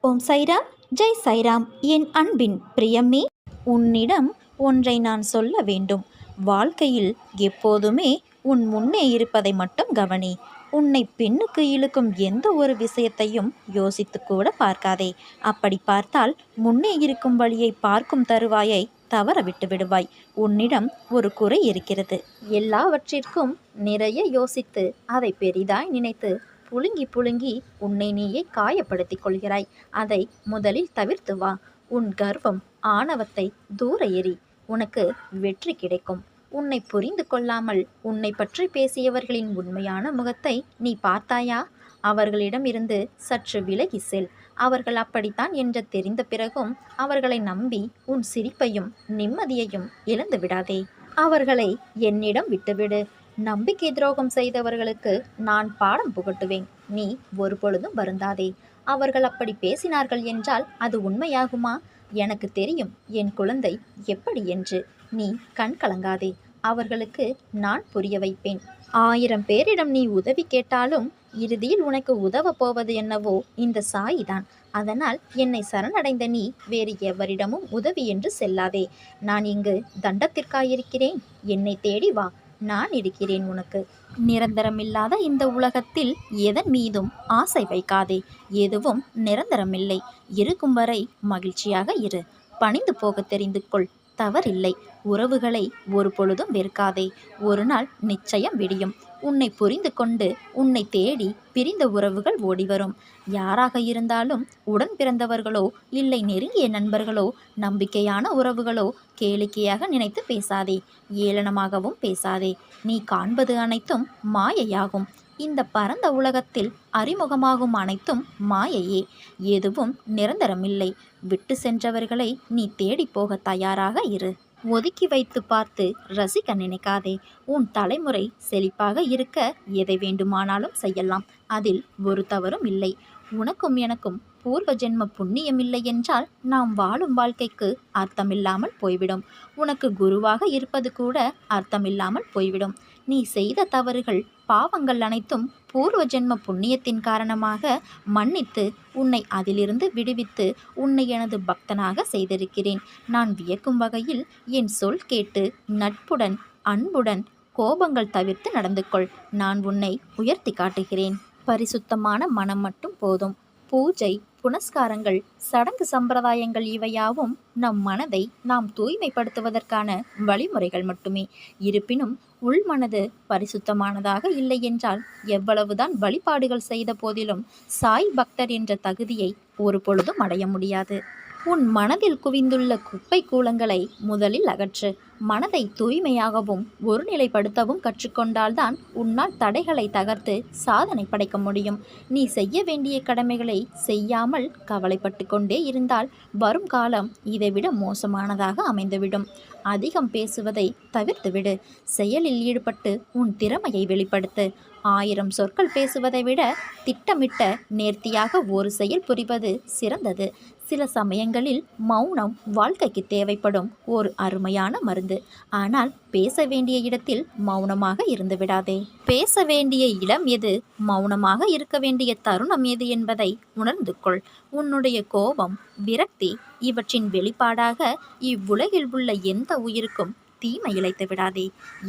ஓம் சைராம், ஜெய் சைராம். என் அன்பின் பிரியமே, உன்னிடம் ஒன்றை நான் சொல்ல வேண்டும். வாழ்க்கையில் எப்போதுமே உன் முன்னே இருப்பதை மட்டும் கவனி. உன்னை பின்னுக்கு இழுக்கும் எந்த ஒரு விஷயத்தையும் யோசித்து கூட பார்க்காதே. அப்படி பார்த்தால் முன்னே இருக்கும் வழியை பார்க்கும் தருவாயை தவற விட்டு விடுவாய். உன்னிடம் ஒரு குறை இருக்கிறது. எல்லாவற்றிற்கும் நிறைய யோசித்து அதை பெரிதாய் நினைத்து புழுங்கி புழுங்கி உன்னை நீயே காயப்படுத்திக் கொள்கிறாய். அதை முதலில் தவிர்த்து வா. உன் கர்வம், ஆணவத்தை தூர எறி. உனக்கு வெற்றி கிடைக்கும். உன்னை புரிந்து கொள்ளாமல் உன்னை பற்றி பேசியவர்களின் உண்மையான முகத்தை நீ பார்த்தாயா? அவர்களிடம் இருந்து சற்று விலகி செல். அவர்கள் அப்படித்தான் என்று தெரிந்த பிறகும் அவர்களை நம்பி உன் சிரிப்பையும் நிம்மதியையும் இழந்து விடாதே. அவர்களை என்னிடம் விட்டுவிடு. நம்பிக்கை துரோகம் செய்தவர்களுக்கு நான் பாடம் புகட்டுவேன். நீ ஒரு பொழுதும் வருந்தாதே. அவர்கள் அப்படி பேசினார்கள் என்றால் அது உண்மையாகுமா? எனக்கு தெரியும் என் குழந்தை எப்படி என்று. நீ கண் கலங்காதே. அவர்களுக்கு நான் புரிய வைப்பேன். 1000 பேரிடம் நீ உதவி கேட்டாலும் இறுதியில் உனக்கு உதவ போவது என்னவோ இந்த சாயிதான். அதனால் என்னை சரணடைந்த நீ வேறு எவரிடமும் உதவி என்று செல்லாதே. நான் இங்கு தண்டத்திற்காயிருக்கிறேன். என்னை தேடி வா. நான் இருக்கிறேன் உனக்கு. நிரந்தரமில்லாத இந்த உலகத்தில் எதன் மீதும் ஆசை வைக்காதே. எதுவும் நிரந்தரமில்லை. இருக்கும் வரை மகிழ்ச்சியாக இரு. பணிந்து போக தெரிந்து கொள். தவறில்லை. உறவுகளை ஒரு பொழுதும் வெறுக்காதே. ஒரு நாள் நிச்சயம் விடியும். உன்னை புரிந்து கொண்டு உன்னை தேடி பிரிந்த உறவுகள் ஓடிவரும். யாராக இருந்தாலும் உடன் பிறந்தவர்களோ இல்லை நெருங்கிய நண்பர்களோ நம்பிக்கையான உறவுகளோ கேளிக்கையாக நினைத்து பேசாதே. ஏளனமாகவும் பேசாதே. நீ காண்பது அனைத்தும் மாயையாகும். இந்த பரந்த உலகத்தில் அறிமுகமாகும் அனைத்தும் மாயையே. எதுவும் நிரந்தரமில்லை. விட்டு சென்றவர்களை நீ தேடி போக தயாராக இரு. ஒதுக்கி வைத்து பார்த்து ரசிக்க நினைக்காதே. உன் தலைமுறை செழிப்பாக இருக்க எதை வேண்டுமானாலும் செய்யலாம். அதில் ஒரு தவறும் இல்லை. உனக்கும் எனக்கும் பூர்வ ஜென்ம புண்ணியம் இல்லை என்றால் நாம் வாழும் வாழ்க்கைக்கு அர்த்தமில்லாமல் போய்விடும். உனக்கு குருவாக இருப்பது கூட அர்த்தமில்லாமல் போய்விடும். நீ செய்த தவறுகள், பாவங்கள் அனைத்தும் பூர்வ ஜென்ம புண்ணியத்தின் காரணமாக மன்னித்து உன்னை அதிலிருந்து விடுவித்து உன்னை எனது பக்தனாக செய்திருக்கிறேன். நான் வியக்கும் வகையில் என் சொல் கேட்டு நட்புடன், அன்புடன், கோபங்கள் தவிர்த்து நடந்து கொள். நான் உன்னை உயர்த்தி காட்டுகிறேன். பரிசுத்தமான மனம் மட்டும் போதும். பூஜை, புனஸ்காரங்கள், சடங்கு சம்பிரதாயங்கள் இவையாவும் நம் மனதை நாம் தூய்மைப்படுத்துவதற்கான வழிமுறைகள் மட்டுமே. இருப்பினும் உள்மனது பரிசுத்தமானதாக இல்லை என்றால் எவ்வளவுதான் வழிபாடுகள் செய்த போதிலும் சாய் பக்தர் என்ற தகுதியை ஒரு பொழுதும் அடைய முடியாது. உன் மனதில் குவிந்துள்ள குப்பை கூலங்களை முதலில் அகற்று. மனதை தூய்மையாகவும் ஒருநிலைப்படுத்தவும் கற்றுக்கொண்டால்தான் உன்னால் தடைகளை தகர்த்து சாதனை படைக்க முடியும். நீ செய்ய வேண்டிய கடமைகளை செய்யாமல் கவலைப்பட்டு கொண்டே இருந்தால் வரும் காலம் இதைவிட மோசமானதாக அமைந்துவிடும். அதிகம் பேசுவதை தவிர்த்துவிடு. செயலில் ஈடுபட்டு உன் திறமையை வெளிப்படுத்து. 1000 சொற்கள் பேசுவதை விட திட்டமிட்ட நேர்த்தியாக ஒரு செயல் புரிவது சிறந்தது. சில சமயங்களில் மௌனம் வாழ்க்கைக்கு தேவைப்படும் ஒரு அருமையான மருந்து. ஆனால் பேச வேண்டிய இடத்தில் மௌனமாக இருந்து விடாதே. பேச வேண்டிய இடம் எது, மௌனமாக இருக்க வேண்டிய தருணம் எது என்பதை உணர்ந்து கொள். உன்னுடைய கோபம், விரக்தி இவற்றின் வெளிப்பாடாக இவ்வுலகில் உள்ள எந்த உயிருக்கும் தீமை இழைத்து விடாதே.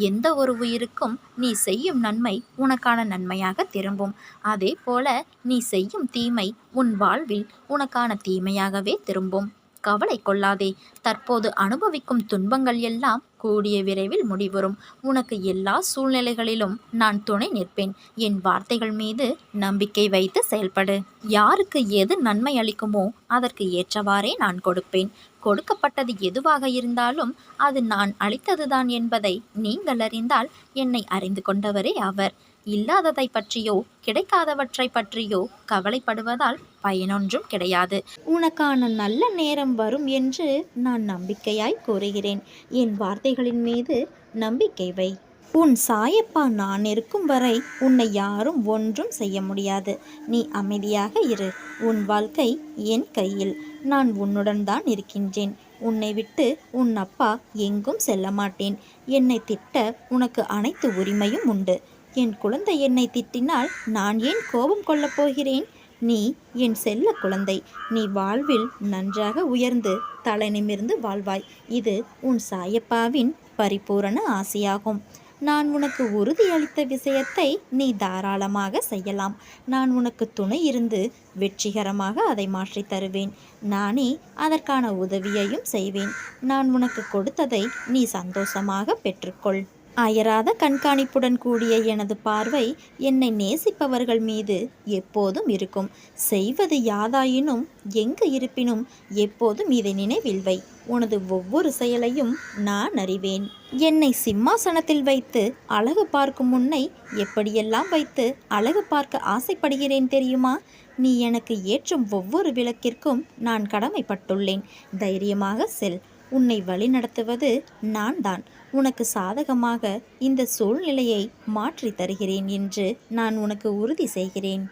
எந்த ஒரு உயிருக்கும் நீ செய்யும் நன்மை உனக்கான நன்மையாக திரும்பும். அதே போல நீ செய்யும் தீமை உன் வாழ்வில் உனக்கான தீமையாகவே திரும்பும். கவலை கொள்ளாதே. தற்போது அனுபவிக்கும் துன்பங்கள் எல்லாம் கூடிய விரைவில் முடிவரும். உனக்கு எல்லா சூழ்நிலைகளிலும் நான் துணை நிற்பேன். என் வார்த்தைகள் மீது நம்பிக்கை வைத்து செயல்படு. யாருக்கு எது நன்மை அளிக்குமோ அதற்கு ஏற்றவாறே நான் கொடுப்பேன். கொடுக்கப்பட்டது எதுவாக இருந்தாலும் அது நான் அளித்ததுதான் என்பதை நீங்கள் அறிந்தால் என்னை அறிந்து கொண்டவரே ஆவர். இல்லாததை பற்றியோ கிடைக்காதவற்றை பற்றியோ கவலைப்படுவதால் பயனொன்றும் கிடையாது. உனக்கான நல்ல நேரம் வரும் என்று நான் நம்பிக்கையாய் கூறுகிறேன். என் வார்த்தைகளின் மீது நம்பிக்கை வை. உன் சாயப்பா நான் இருக்கும் வரை உன்னை யாரும் ஒன்றும் செய்ய முடியாது. நீ அமைதியாக இரு. உன் வாழ்க்கை என் கையில். நான் உன்னுடன் தான் இருக்கின்றேன். உன்னை விட்டு உன் அப்பா எங்கும் செல்ல மாட்டேன். என்னை திட்ட உனக்கு அனைத்து உரிமையும் உண்டு. என் குழந்தை என்னை திட்டினால் நான் ஏன் கோபம் கொள்ளப் போகிறேன்? நீ என் செல்ல குழந்தை. நீ வாழ்வில் நன்றாக உயர்ந்து தலை நிமிர்ந்து வாழ்வாய். இது உன் சாயப்பாவின் பரிபூரண ஆசையாகும். நான் உனக்கு உறுதியளித்த விஷயத்தை நீ தாராளமாக செய்யலாம். நான் உனக்கு துணை இருந்து வெற்றிகரமாக அதை மாற்றித் தருவேன். நானே அதற்கான உதவியையும் செய்வேன். நான் உனக்கு கொடுத்ததை நீ சந்தோஷமாக பெற்றுக்கொள். அயராத கண்காணிப்புடன் கூடிய எனது பார்வை என்னை நேசிப்பவர்கள் மீது எப்போதும் இருக்கும். செய்வது யாதாயினும் எங்கு இருப்பினும் எப்போதும் இதை நினைவில் வை. உனது ஒவ்வொரு செயலையும் நான் அறிவேன். என்னை சிம்மாசனத்தில் வைத்து அழகு பார்க்கும் உன்னை எப்படியெல்லாம் வைத்து அழகு பார்க்க ஆசைப்படுகிறேன் தெரியுமா? நீ எனக்கு ஏற்றும் ஒவ்வொரு விளக்கிற்கும் நான் கடமைப்பட்டுள்ளேன். தைரியமாக செல். உன்னை வழிநடத்துவது நான் தான். உனக்கு சாதகமாக இந்த சூழ்நிலையை மாற்றி தருகிறேன் என்று நான் உனக்கு உறுதி செய்கிறேன்.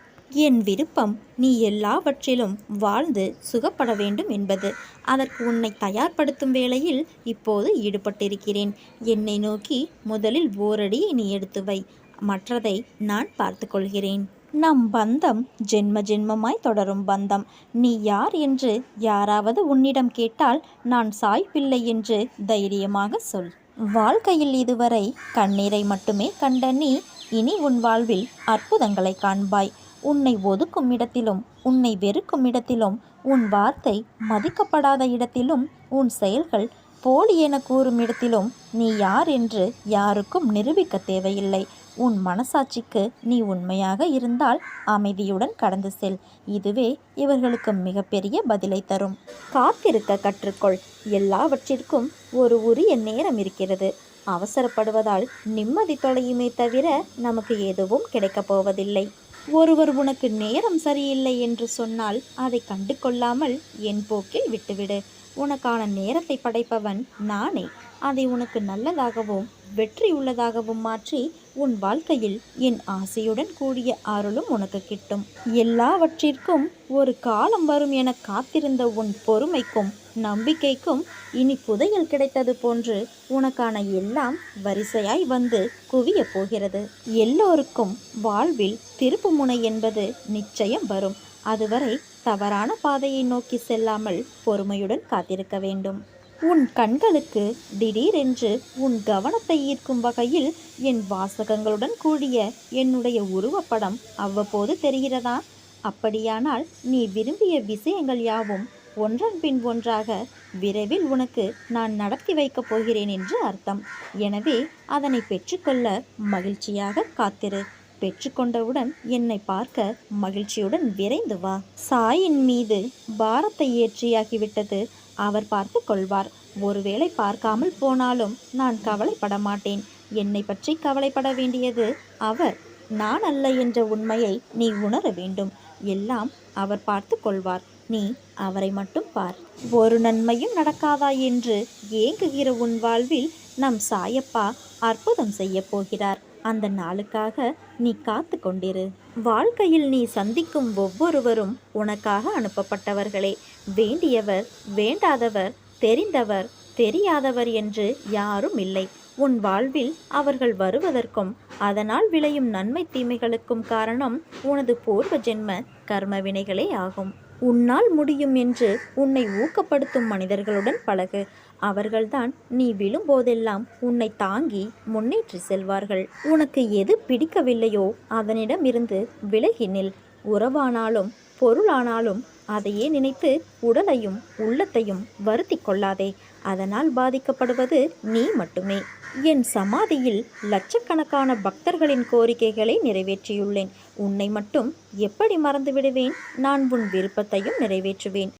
என் விருப்பம் நீ எல்லாவற்றிலும் வாழ்ந்து சுகப்பட வேண்டும் என்பது. அதற்கு உன்னை தயார்படுத்தும் வேளையில் இப்போது ஈடுபட்டிருக்கிறேன். என்னை நோக்கி முதலில் ஓரடியை நீ எடுத்து வை. மற்றதை நான் பார்த்து கொள்கிறேன். நம் பந்தம் ஜென்ம ஜென்மமாய் தொடரும் பந்தம். நீ யார் என்று யாராவது உன்னிடம் கேட்டால் நான் சாய் பிள்ளை என்று தைரியமாக சொல். வாழ்க்கையில் இதுவரை கண்ணீரை மட்டுமே கண்ட நீ இனி உன் வாழ்வில் அற்புதங்களை காண்பாய். உன்னை ஒதுக்கும் இடத்திலும் உன்னை வெறுக்கும் இடத்திலும் உன் வார்த்தை மதிக்கப்படாத இடத்திலும் உன் செயல்கள் போலி என கூறும் இடத்திலும் நீ யார் என்று யாருக்கும் நிரூபிக்க தேவையில்லை. உன் மனசாட்சிக்கு நீ உண்மையாக இருந்தால் அமைதியுடன் கடந்து செல். இதுவே இவர்களுக்கு மிகப்பெரிய பதிலை தரும். காத்திருக்க கற்றுக்கொள். எல்லாவற்றிற்கும் ஒரு உரிய நேரம் இருக்கிறது. அவசரப்படுவதால் நிம்மதி தொலையுமே தவிர நமக்கு எதுவும் கிடைக்கப் போவதில்லை. ஒருவர் உனக்கு நேரம் சரியில்லை என்று சொன்னால் அதை கண்டு கொள்ளாமல் என் போக்கில் விட்டுவிடு. உனக்கான நேரத்தை படைப்பவன் நானே. அதை உனக்கு நல்லதாகவும் வெற்றி உள்ளதாகவும் மாற்றி உன் வாழ்க்கையில் என் ஆசையுடன் கூடிய அருளும் உனக்கு கிட்டும். எல்லாவற்றிற்கும் ஒரு காலம் வரும் என காத்திருந்த உன் பொறுமைக்கும் நம்பிக்கைக்கும் இனி புதையல் கிடைத்தது போன்று உனக்கான எல்லாம் வரிசையாய் வந்து குவிய போகிறது. எல்லோருக்கும் வாழ்வில் திருப்புமுனை என்பது நிச்சயம் வரும். அதுவரை தவறான பாதையை நோக்கி செல்லாமல் பொறுமையுடன் காத்திருக்க வேண்டும். உன் கண்களுக்கு திடீரென்று உன் கவனத்தை ஈர்க்கும் வகையில் என் வாசகங்களுடன் கூடிய என்னுடைய உருவப்படம் அவ்வப்போது தெரிகிறதா? அப்படியானால் நீ விரும்பிய விஷயங்கள் யாவும் ஒன்றன் பின் ஒன்றாக விரைவில் உனக்கு நான் நடத்தி வைக்கப் போகிறேன் என்று அர்த்தம். எனவே அதனை பெற்றுக்கொள்ள மகிழ்ச்சியாக காத்திரு. பெற்றுக்கொண்டவுடன் என்னை பார்க்க மகிழ்ச்சியுடன் விரைந்து வா. சாயின் மீது பாரத்தை ஏற்றியாகிவிட்டது. அவர் பார்த்து கொள்வார். ஒருவேளை பார்க்காமல் போனாலும் நான் கவலைப்பட மாட்டேன். என்னை பற்றி கவலைப்பட வேண்டியது அவர், நான் அல்ல என்ற உண்மையை நீ உணர வேண்டும். எல்லாம் அவர் பார்த்து கொள்வார். நீ அவரை மட்டும் பார். ஒரு நன்மையும் நடக்காதா என்று ஏங்குகிற உன் வாழ்வில் நம் சாயப்பா அற்புதம் செய்ய போகிறார். அந்த நாளுக்காக நீ காத்து கொண்டிரு. வாழ்க்கையில் நீ சந்திக்கும் ஒவ்வொருவரும் உனக்காக அனுப்பப்பட்டவர்களே. வேண்டியவர் வேண்டாதவர் தெரிந்தவர் தெரியாதவர் என்று யாரும் இல்லை. உன் வாழ்வில் அவர்கள் வருவதற்கும் அதனால் விளையும் நன்மை தீமைகளுக்கும் காரணம் உனது பூர்வ ஜென்ம கர்ம வினைகளே ஆகும். உன்னால் முடியும் என்று உன்னை ஊக்கப்படுத்தும் மனிதர்களுடன் பழகு. அவர்கள்தான் நீ விழும்போதெல்லாம் உன்னை தாங்கி முன்னேற்றி செல்வார்கள். உனக்கு எது பிடிக்கவில்லையோ அதனிடமிருந்து விலகி நில். உறவானாலும் பொருளானாலும் அதையே நினைத்து உடலையும் உள்ளத்தையும் வருத்தி கொள்ளாதே. அதனால் பாதிக்கப்படுவது நீ மட்டுமே. என் சமாதியில் லட்சக்கணக்கான பக்தர்களின் கோரிக்கைகளை நிறைவேற்றியுள்ளேன். உன்னை மட்டும் எப்படி மறந்து விடுவேன்? நான் உன் விருப்பத்தையும் நிறைவேற்றுவேன்.